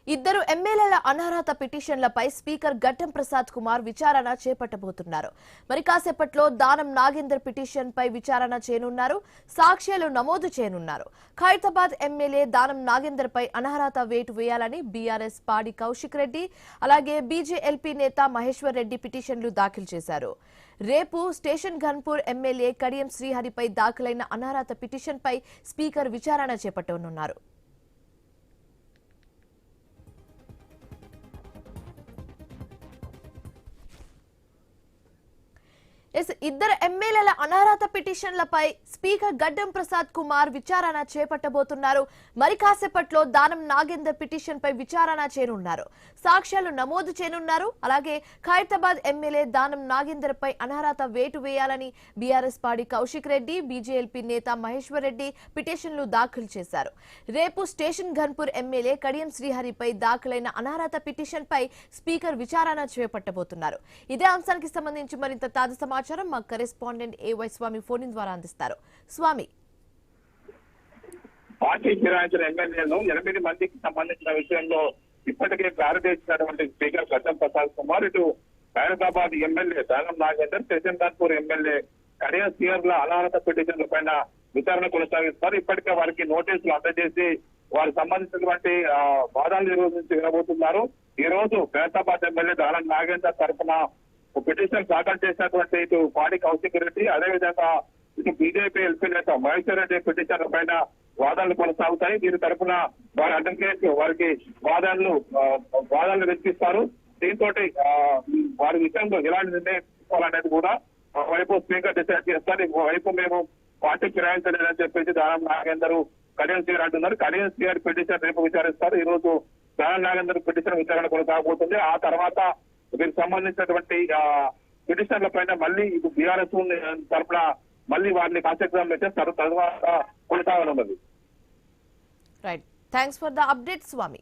ఇద్దరు ఎమ్మెల్యేల అనర్హత పిటిషన్లపై స్పీకర్ గడ్డం ప్రసాద్ కుమార్ విచారణ చేపట్టబోతున్నారు. మరి కాసేపట్లో దానం నాగేందర్ పిటిషన్ పై విచారణ చేయనున్నారు. సాక్ష్యాలు నమోదు చేయనున్నారు. ఖైరతాబాద్ ఎమ్మెల్యే దానం నాగేందర్ పై అనర్హత వేటు వేయాలని బీఆర్ఎస్ పాడి కౌశిక్ రెడ్డి అలాగే బీజేఎల్పీ నేత మహేశ్వర్ రెడ్డి పిటిషన్లు దాఖలు చేశారు. రేపు స్టేషన్ ఘన్పూర్ ఎమ్మెల్యే కడియం శ్రీహరిపై దాఖలైన అనర్హత పిటిషన్ పై స్పీకర్ విచారణ చేపట్టనున్నారు. ఇద్దరు ఎమ్మెల్యేల అనర్హత పిటిషన్లపై స్పీకర్ గడ్డం ప్రసాద్ కుమార్ విచారణ చేపట్టబోతున్నారు. మరి కాసేపట్లో దానం నాగేందర్ పిటిషన్ పై విచారణ చేయనున్నారు. సాక్ష్యాలు నమోదు చేయనున్నారు. అలాగే ఖైరతాబాద్ ఎమ్మెల్యే దానం నాగేందర్ పై అనర్హత వేటు వేయాలని బీఆర్ఎస్ పాడి కౌశిక్ రెడ్డి, బీజేఎల్పీ నేత మహేశ్వర్ రెడ్డి పిటిషన్లు దాఖలు చేశారు. రేపు స్టేషన్ ఘన్పూర్ ఎమ్మెల్యే కడియం శ్రీహరిపై దాఖలైన అనర్హత పిటిషన్ పై స్పీకర్ విచారణ చేపట్టబోతున్నారు. ఇదే అంశానికి సంబంధించి మరింత తాజా సమాచారం మా కరెస్పాండెంట్ ఏవై స్వామి ఫోన్ ద్వారా అందిస్తారు. స్వామి, పార్టీ ఫిరాయించిన ఎమ్మెల్యేలు 8 మందికి సంబంధించిన విషయంలో ఇప్పటికే క్లారిటీ ఇచ్చినటువంటి స్పీకర్ గడ్డం ప్రసాద్ కుమార్ ఇటు ఖైరతాబాద్ ఎమ్మెల్యే దానం నాగేందర్, శేషన్పూర్ ఎమ్మెల్యే కడియం శ్రీహరిల అనర్హత పిటిషన్ల పైన విచారణ కొనసాగిస్తారు. ఇప్పటికే వారికి నోటీసులు అందజేసి వారికి సంబంధించినటువంటి వాదాలు నిర్వహించి వినబోతున్నారు. ఈ రోజు ఖైరతాబాద్ ఎమ్మెల్యే దానం నాగేందర్ తరఫున పిటిషన్ దాఖలు చేసినటువంటి ఇటు పాడి కౌశిక్ రెడ్డి, అదేవిధంగా ఇటు బీజేపీ ఎల్పీ నేత మహేశ్వర్ రెడ్డి పిటిషన్ల పైన వాదనలు కొనసాగుతాయి. దీని తరఫున వారి అడ్వకేట్ వారికి వాదనలు వినిపిస్తారు. దీంతో వారి విషయంలో ఎలాంటి నిర్ణయం తీసుకోవాలనేది కూడా ఒకవైపు స్పీకర్ డిసైడ్ చేస్తారు. ఇంకోవైపు మేము పార్టీ ఫిరాయించలేదని చెప్పేసి దానం నాగేందర్ కడియం శ్రీహరి అంటున్నారు. కడియం శ్రీహరి పిటిషన్ రేపు విచారిస్తారు. ఈ రోజు దానం నాగేందర్ పిటిషన్ విచారణ కొనసాగబోతుంది. ఆ తర్వాత దీనికి సంబంధించినటువంటి పిటిషన్ల పైన మళ్ళీ ఇది బీఆర్ఎస్ తరఫున మళ్ళీ వారిని కాన్సెప్ట్ చేస్తారు. తర్వాత కొనసాగనున్నది. Right, thanks for the update Swamy.